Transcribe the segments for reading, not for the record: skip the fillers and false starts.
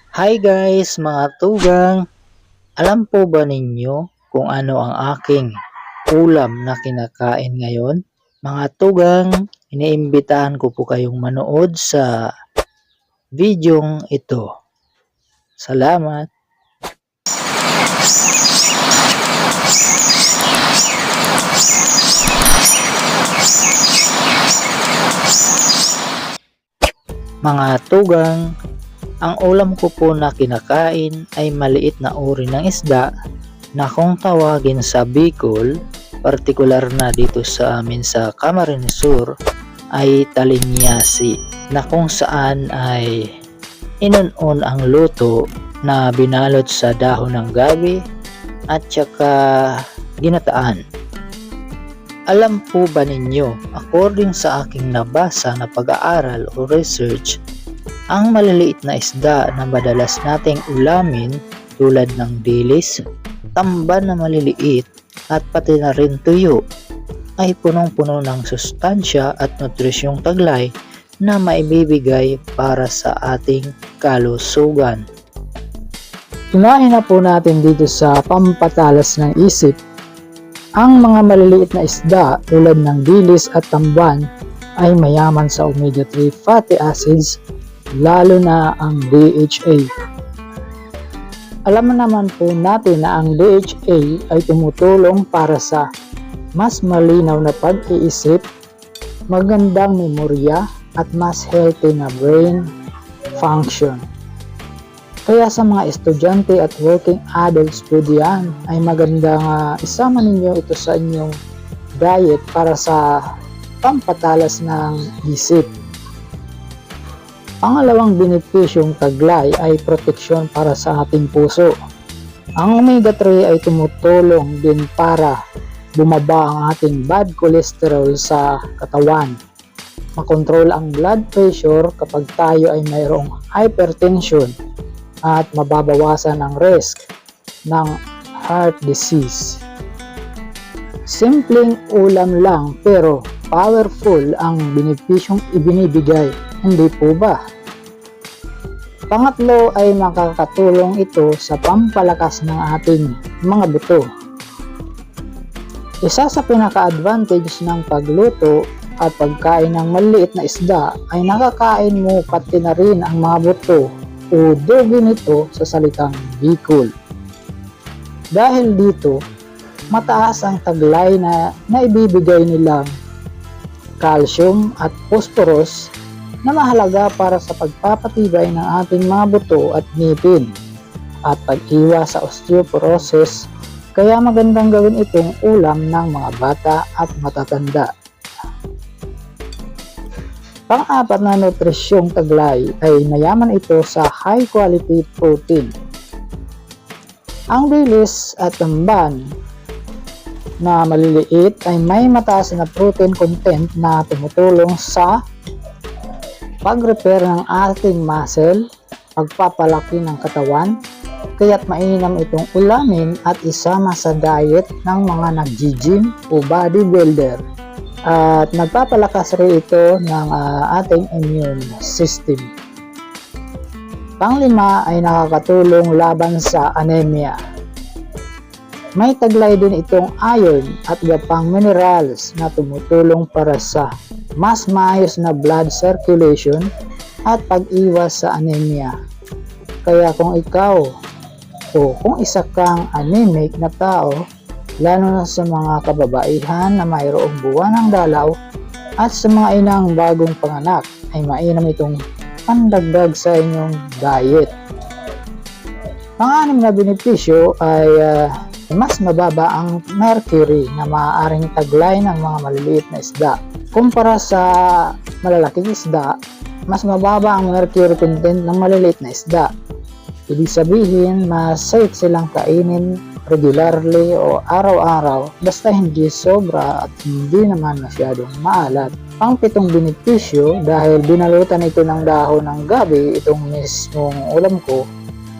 Hi guys, mga tugang! Alam po ba ninyo kung ano ang aking ulam na kinakain ngayon? Mga tugang, iniimbitahan ko po kayong manood sa videong ito. Salamat! Mga tugang, ang ulam ko po na kinakain ay maliit na uri ng isda na kung tawagin sa Bicol, partikular na dito sa amin sa Camarines Sur, ay talinyasi, na kung saan ay inunon ang luto na binalot sa dahon ng gabi at saka ginataan. Alam po ba ninyo, according sa aking nabasa na pag-aaral o research, ang maliliit na isda na madalas nating ulamin tulad ng dilis, tamban na maliliit at pati na rin tuyo ay punong-puno ng sustansya at nutrisyong taglay na maibibigay para sa ating kalusugan. Unahin na po natin dito sa pampatalas ng isip. Ang mga maliliit na isda tulad ng dilis at tamban ay mayaman sa omega-3 fatty acids, lalo na ang DHA. Alam naman po natin na ang DHA ay tumutulong para sa mas malinaw na pag-iisip, magandang memorya at mas healthy na brain function. Kaya sa mga estudyante at working adults po diyan ay magandang isama ninyo ito sa inyong diet para sa pampatalas ng isip. Pangalawang benepisyong taglay ay proteksyon para sa ating puso. Ang omega-3 ay tumutulong din para bumaba ang ating bad cholesterol sa katawan. Makontrol ang blood pressure kapag tayo ay mayroong hypertension at mababawasan ang risk ng heart disease. Simpleng ulam lang pero powerful ang benepisyong ibinibigay, hindi po ba? Pangatlo ay makakatulong ito sa pampalakas ng ating mga buto. Isa sa pinaka-advantage ng pagluto at pagkain ng maliit na isda ay nakakain mo pati na rin ang mga buto o dugo nito sa salitang Bicol. Dahil dito, mataas ang taglay na naibibigay nilang calcium at phosphorus na mahalaga para sa pagpapatibay ng ating mga buto at ngipin at pag-iwas sa osteoporosis, kaya magandang gawin itong ulam ng mga bata at matatanda. Pang-apat na nutrisyong taglay ay mayaman ito sa high quality protein. Ang dilis at tamban na maliliit ay may mataas na protein content na tumutulong sa pag-repair ng ating muscle, pagpapalaki ng katawan, kaya't mainam itong ulamin at isama sa diet ng mga nag-gym o bodybuilder. At nagpapalakas rin ito ng ating immune system. Panglima ay nakakatulong laban sa anemia. May taglay din itong iron at gapang minerals na tumutulong para sa mas maayos na blood circulation at pag-iwas sa anemia. Kaya kung ikaw o kung isa kang anemic na tao, lalo na sa mga kababaihan na mayroong buwan ng dalaw at sa mga inang bagong panganak, ay mainam itong pandagdag sa inyong diet. Pang-anim na benepisyo ay mas mababa ang mercury na maaaring taglay ng mga maliliit na isda. Kumpara sa malalaking isda, mas mababa ang mercury content ng maliliit na isda. Ibig sabihin, mas safe silang kainin regularly o araw-araw basta hindi sobra at hindi naman masyadong maalat. Pang-pitong benepisyo, dahil binalutan ito ng dahon ng gabi, itong mismong ulam ko,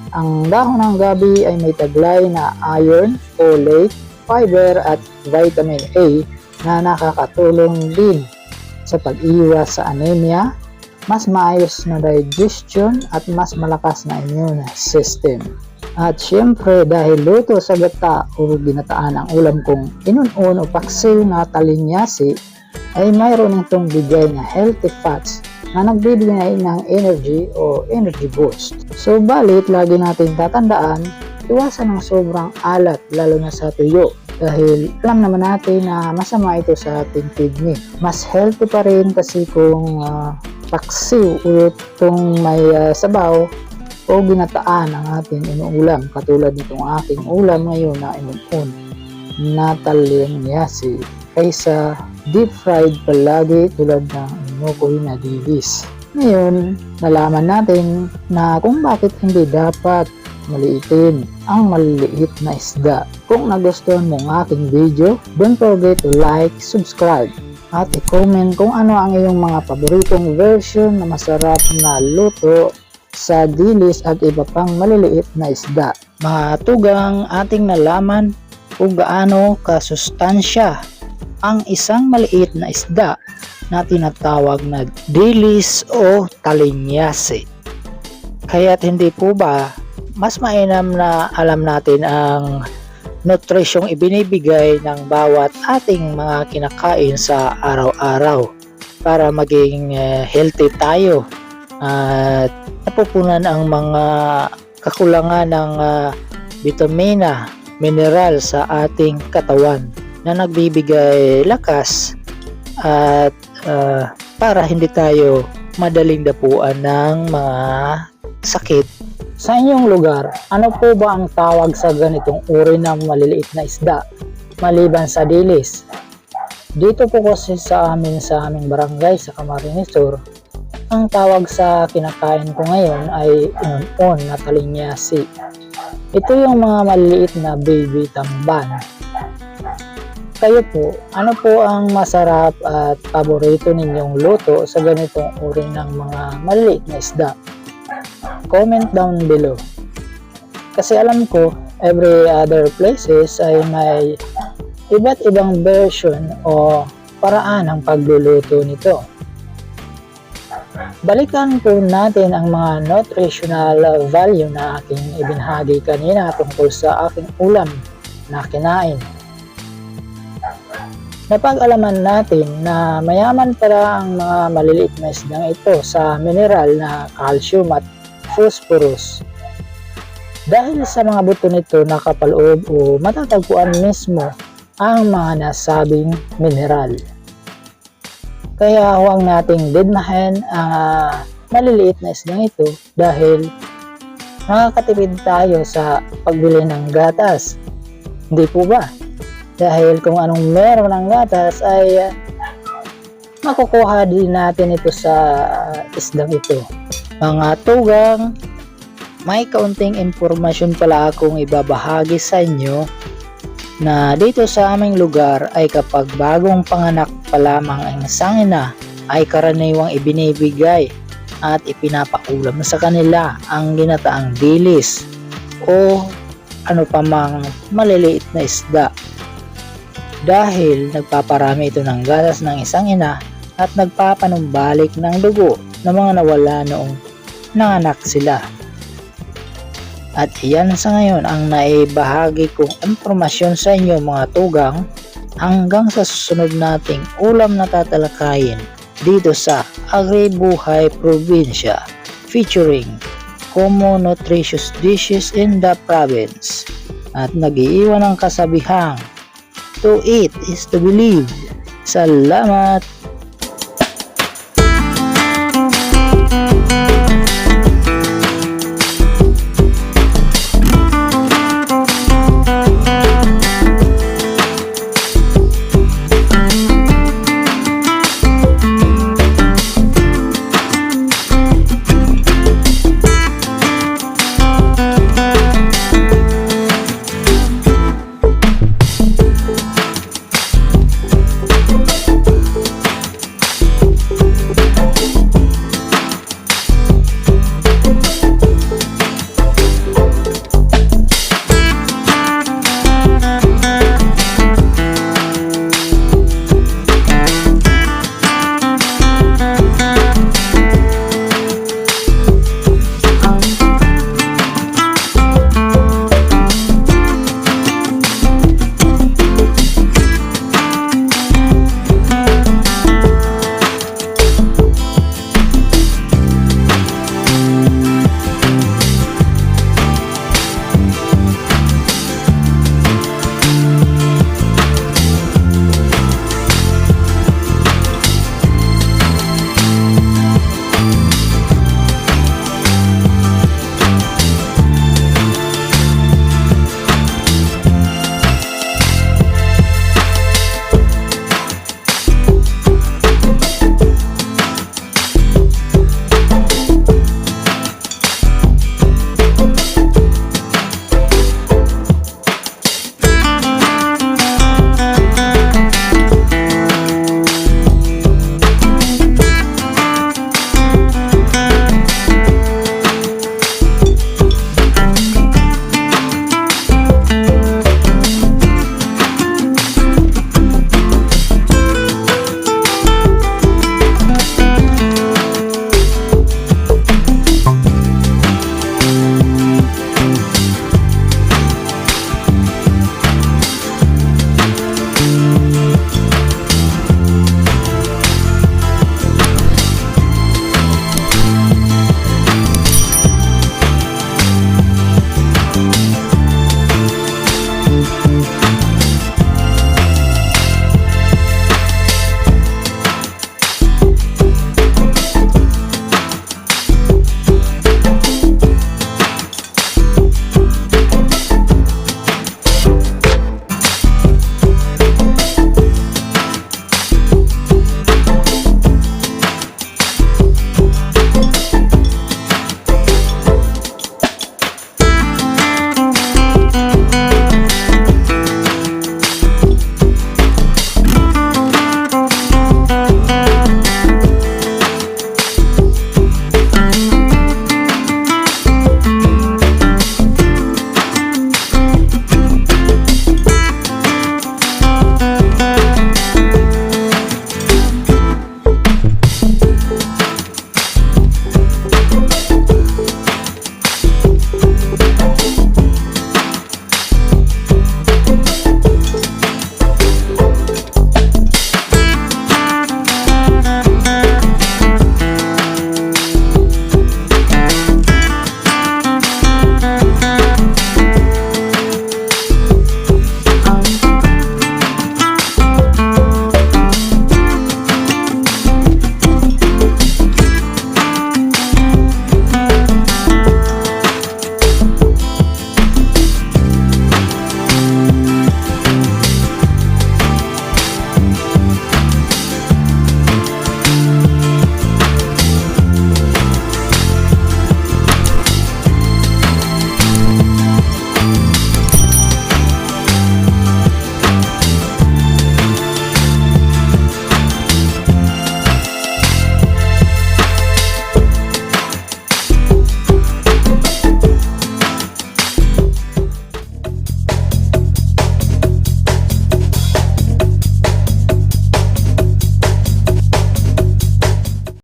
ang dahon ng gabi ay may taglay na iron, folate, fiber at vitamin A na nakakatulong din sa pag-iwas sa anemia, mas maayos na digestion at mas malakas na immune system. At syempre dahil luto sa gata o ginataan ang ulam kong inunon o paksiw na talinyasi, ay mayroon itong bigay na healthy fats na nagbibigay ng energy o energy boost. So balit lagi natin tatandaan, iwasan ng sobrang alat lalo na sa tuyo. Dahil alam naman natin na masama ito sa ating kidney. Mas healthy pa rin kasi kung paksiw o itong may sabaw o ginataan ang ating inuulam. Katulad nitong aking ulam ngayon na inuun na talinyasi kaysa deep fried palagi tulad ng inukoy na dilis. Ngayon, nalaman natin na kung bakit hindi dapat maliitin ang maliliit na isda. Kung nagustuhan mo ang aking video, don't forget to like, subscribe, at i-comment kung ano ang iyong mga paboritong version na masarap na luto sa dilis at iba pang maliliit na isda. Mga tugang, ating nalaman kung gaano kasustansya ang isang maliit na isda na tinatawag na dilis o talinyasi. Kaya't hindi po ba mas mainam na alam natin ang nutrisyong ibinibigay ng bawat ating mga kinakain sa araw-araw para maging healthy tayo at napupunan ang mga kakulangan ng bitamina, mineral sa ating katawan na nagbibigay lakas at para hindi tayo madaling dapuan ng mga sakit. Sa inyong lugar, ano po ba ang tawag sa ganitong uri ng maliliit na isda maliban sa dilis? Dito po kasi sa aming barangay sa Camarines Sur, ang tawag sa kinakain ko ngayon ay inunon na talinyasi. Ito yung mga maliliit na baby tamban. Kayo po, ano po ang masarap at paborito ninyong luto sa ganitong uri ng mga maliliit na isda? Comment down below. Kasi alam ko, every other places ay may iba't ibang version o paraan ng pagluluto nito. Balikan po natin ang mga nutritional value na aking ibinahagi kanina tungkol sa aking ulam na kinain. Napag-alaman natin na mayaman para ang mga maliliit na isdang ito sa mineral na calcium at phosphorus. Dahil sa mga buto nito nakapaloob o matatagpuan mismo ang mga nasabing mineral. Kaya huwag nating didmahin ang maliliit na isdang ito dahil makakatipid tayo sa pagbili ng gatas. Hindi po ba? Dahil kung anong meron ng gatas ay makukuha din natin ito sa isdang ito. Mga tugang, may kaunting impormasyon pala akong ibabahagi sa inyo na dito sa aming lugar ay kapag bagong panganak pa lamang ang isang ina ay karaniwang ibinibigay at ipinapaulam sa kanila ang ginataang dilis o ano pa mang maliliit na isda. Dahil nagpaparami ito ng gatas ng isang ina at nagpapanumbalik ng dugo ng mga nawala noong nanganak sila. At iyan sa ngayon ang naibahagi kong impormasyon sa inyo mga tugang hanggang sa susunod nating ulam na tatalakayin dito sa Agribuhay Probinsya featuring common nutritious dishes in the province at nag-iiwan ng kasabihang to eat is to believe. Salamat!